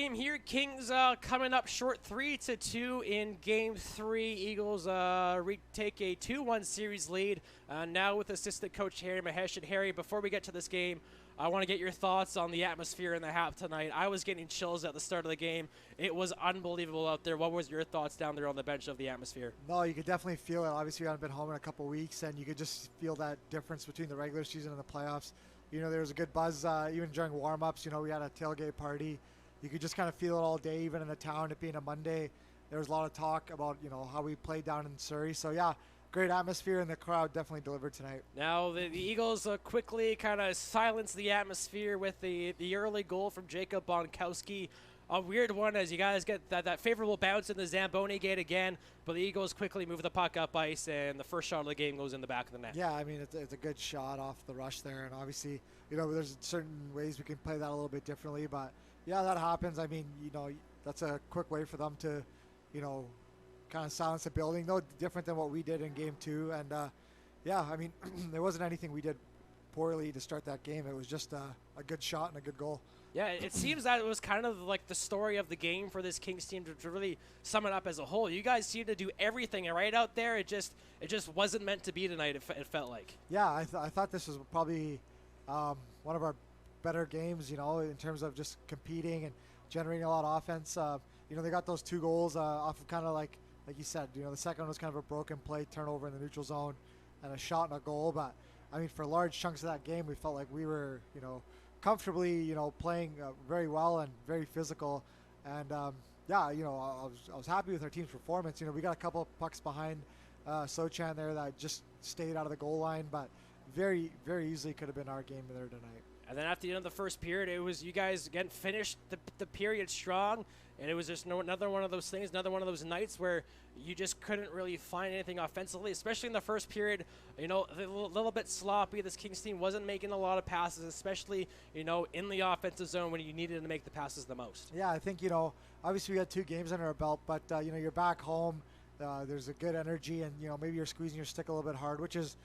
game here. Kings coming up short 3-2 in Game 3. Eagles retake a 2-1 series lead. Now with assistant coach Harry Mahesh. And Harry, before we get to this game, I want to get your thoughts on the atmosphere in the half tonight. I was getting chills at the start of the game. It was unbelievable out there. What was your thoughts down there on the bench of the atmosphere? No, you could definitely feel it. Obviously, we haven't been home in a couple of weeks, and you could just feel that difference between the regular season and the playoffs. You know, there was a good buzz even during warm-ups. You know, we had a tailgate party. You could just kind of feel it all day, even in the town, it being a Monday. There was a lot of talk about, you know, how we played down in Surrey. So, yeah, great atmosphere, and the crowd definitely delivered tonight. Now, the Eagles quickly kind of silenced the atmosphere with the early goal from Jacob Bonkowski. A weird one as you guys get that favorable bounce in the Zamboni gate again, but the Eagles quickly move the puck up ice, and the first shot of the game goes in the back of the net. Yeah, I mean, it's a good shot off the rush there, and obviously, you know, there's certain ways we can play that a little bit differently, but yeah, that happens. I mean, you know, that's a quick way for them to, you know, kind of silence the building. No different than what we did in Game 2, and yeah, I mean, there wasn't anything we did poorly to start that game. It was just a good shot and a good goal. Yeah, it seems that it was kind of like the story of the game for this Kings team to really sum it up as a whole. You guys seem to do everything right out there. It just wasn't meant to be tonight. It felt like. Yeah, I thought this was probably one of our better games. You know, in terms of just competing and generating a lot of offense. You know, they got those 2 goals off of kind of like you said. You know, the second one was kind of a broken play turnover in the neutral zone, and a shot and a goal. But I mean, for large chunks of that game, we felt like we were, you know, comfortably, you know, playing very well and very physical, and yeah, you know, I was happy with our team's performance. You know, we got a couple of pucks behind Sochan there that just stayed out of the goal line, but very, very easily could have been our game there tonight. And then after the end of the first period, it was you guys again finished the period strong, and it was just another one of those things, another one of those nights where you just couldn't really find anything offensively, especially in the first period. You know, a little bit sloppy. This Kings team wasn't making a lot of passes, especially, you know, in the offensive zone when you needed to make the passes the most. Yeah, I think, you know, obviously we had 2 games under our belt, but, you know, you're back home. There's a good energy, and, you know, maybe you're squeezing your stick a little bit hard, which is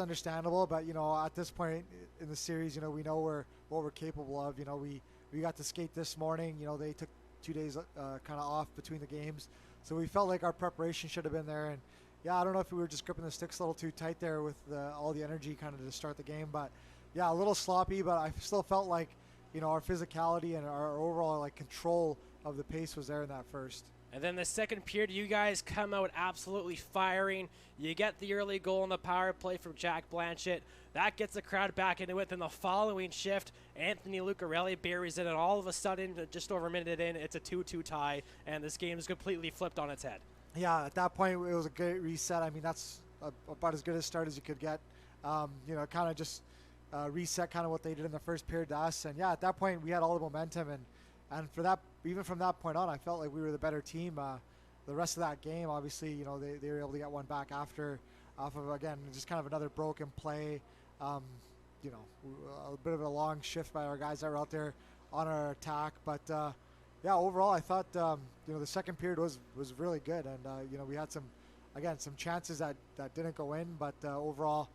understandable. But, you know, at this point in the series, you know, we know what we're capable of. You know, we got to skate this morning. You know, they took 2 days kind of off between the games, so we felt like our preparation should have been there. And yeah, I don't know if we were just gripping the sticks a little too tight there with all the energy kind of to start the game. But yeah, a little sloppy, but I still felt like, you know, our physicality and our overall like control of the pace was there in that first. And then the second period, you guys come out absolutely firing. You get the early goal on the power play from Jack Blanchett. That gets the crowd back into it. Then the following shift, Anthony Lucarelli buries it, and all of a sudden, just over a minute in, it's a 2-2 tie, and this game is completely flipped on its head. Yeah, at that point, it was a great reset. I mean, that's about as good a start as you could get. You know, kind of just reset kind of what they did in the first period to us. And yeah, at that point, we had all the momentum, and for that, even from that point on, I felt like we were the better team. The rest of that game, obviously, you know, they were able to get one back off of, again, just kind of another broken play. You know, a bit of a long shift by our guys that were out there on our attack. But, yeah, overall, I thought, you know, the second period was really good. And, you know, we had some chances that didn't go in. But overall,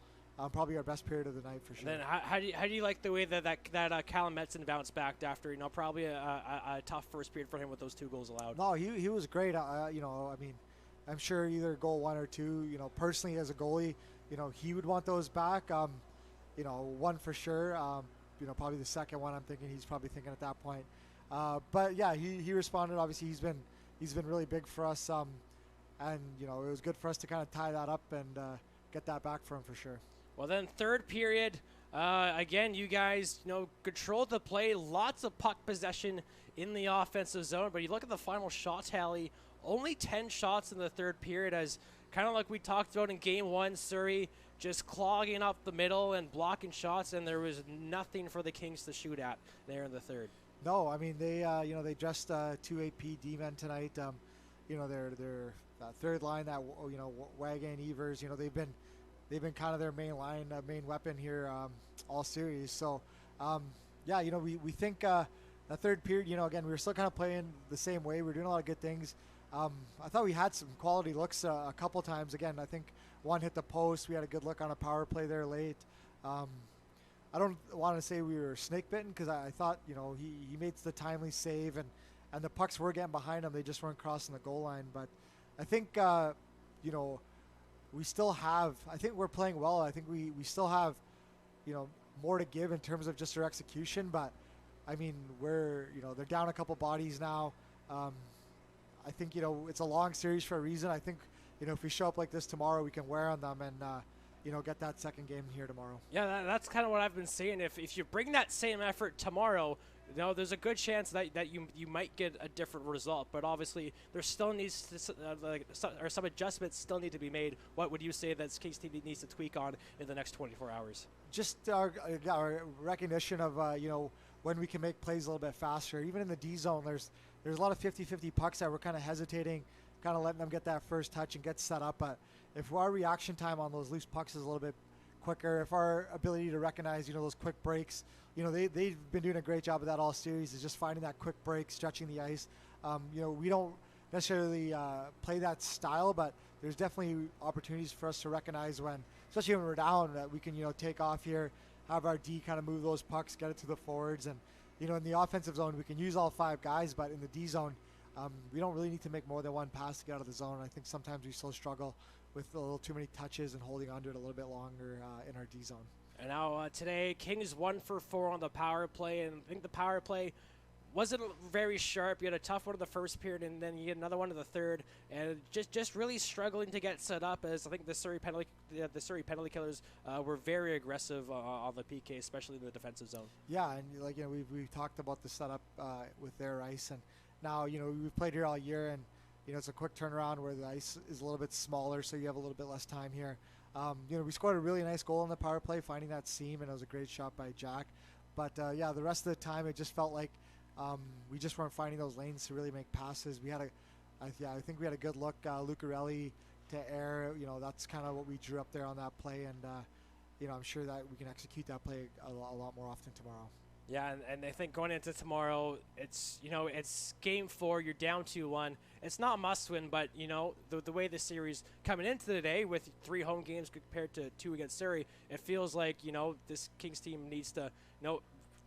probably our best period of the night for sure. And then how do you like the way that Callum Metzen bounced back after, you know, probably a tough first period for him with those 2 goals allowed? No, he was great. You know, I mean, I'm sure either goal 1 or 2, you know, personally as a goalie, you know, he would want those back. You know, 1 for sure. You know, probably the second one, I'm thinking he's probably thinking at that point. But yeah, he responded. Obviously, he's been really big for us. And you know, it was good for us to kind of tie that up and get that back for him for sure. Well, then third period, again, you guys, you know, controlled the play, lots of puck possession in the offensive zone. But you look at the final shot tally, only 10 shots in the third period, as kind of like we talked about in Game 1, Surrey just clogging up the middle and blocking shots, and there was nothing for the Kings to shoot at there in the third. No, I mean, they you know, they dressed 2 AP D-men tonight. You know, their third line, that, you know, Wagan, Evers, you know, they've been kind of their main line, main weapon here all series. So, yeah, you know, we think that third period, you know, again, we were still kind of playing the same way. We were doing a lot of good things. I thought we had some quality looks a couple times. Again, I think one hit the post. We had a good look on a power play there late. I don't want to say we were snake bitten because I thought, you know, he made the timely save and the pucks were getting behind him. They just weren't crossing the goal line. But I think, you know, we still have, I think we're playing well. I think we still have, you know, more to give in terms of just our execution. But I mean, you know, they're down a couple bodies now. I think, you know, it's a long series for a reason. I think, you know, if we show up like this tomorrow, we can wear on them and, you know, get that second game here tomorrow. Yeah, that's kind of what I've been saying. If you bring that same effort tomorrow, you know, there's a good chance that you might get a different result. But obviously, there still needs to, some adjustments still need to be made. What would you say that Kings team needs to tweak on in the next 24 hours? Just our recognition of, you know, when we can make plays a little bit faster. Even in the D zone, there's a lot of 50-50 pucks that we're kind of hesitating, kind of letting them get that first touch and get set up. But if our reaction time on those loose pucks is a little bit quicker, if our ability to recognize, you know, those quick breaks, you know, they've been doing a great job of that all series, is just finding that quick break, stretching the ice. You know, we don't necessarily play that style, but there's definitely opportunities for us to recognize when, especially when we're down, that we can, you know, take off here, have our D kind of move those pucks, get it to the forwards. And, you know, in the offensive zone, we can use all 5 guys, but in the D zone, we don't really need to make more than one pass to get out of the zone. I think sometimes we still struggle with a little too many touches and holding onto it a little bit longer in our D zone. And now today, Kings 1 for 4 on the power play, and I think the power play wasn't very sharp. You had a tough one in the first period, and then you get another one in the third, and just really struggling to get set up. As I think the Surrey penalty killers were very aggressive on the PK, especially in the defensive zone. Yeah, and like, you know, we've talked about the setup with their ice, and now, you know, we've played here all year, and, you know, it's a quick turnaround where the ice is a little bit smaller, so you have a little bit less time here. You know, we scored a really nice goal on the power play, finding that seam, and it was a great shot by Jack. But yeah, the rest of the time, it just felt like we just weren't finding those lanes to really make passes. We had I think we had a good look, Lucarelli to air. You know, that's kind of what we drew up there on that play, and you know, I'm sure that we can execute that play a lot more often tomorrow. Yeah, and I think going into tomorrow, it's, you know, it's game 4. You're down 2-1. It's not must win, but, you know, the way the series coming into the day with 3 home games compared to 2 against Surrey, it feels like, you know, this Kings team needs to, you know,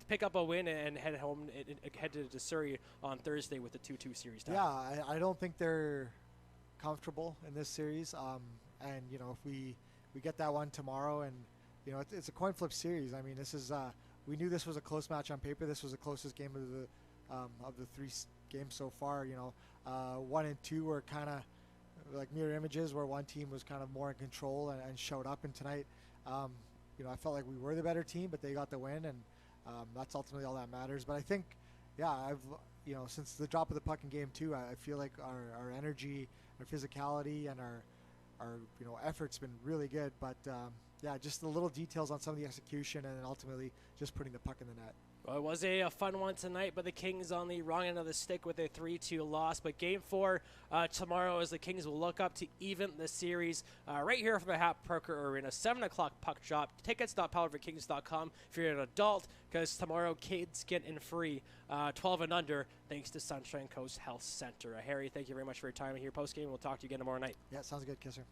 pick up a win and head home, head to Surrey on Thursday with the 2-2 series tie. Yeah, I don't think they're comfortable in this series. And, you know, if we get that one tomorrow, and, you know, it's a coin flip series. I mean, this is we knew this was a close match on paper. This was the closest game of the 3 games so far. You know, 1 and 2 were kind of like mirror images, where one team was kind of more in control and showed up. And tonight, you know, I felt like we were the better team, but they got the win, and that's ultimately all that matters. But I think, yeah, you know, since the drop of the puck in game 2, I feel like our energy, our physicality, and our you know, effort's been really good. But yeah, just the little details on some of the execution, and then ultimately just putting the puck in the net. Well, it was a fun one tonight, but the Kings on the wrong end of the stick with a 3-2 loss. But game 4 tomorrow, as the Kings will look up to even the series right here from the Hap Parker Arena. 7 o'clock puck drop. Tickets.powerforkings.com if you're an adult, because tomorrow kids get in free 12 and under thanks to Sunshine Coast Health Center. Harry, thank you very much for your time here postgame. We'll talk to you again tomorrow night. Yeah, sounds good, Kisser.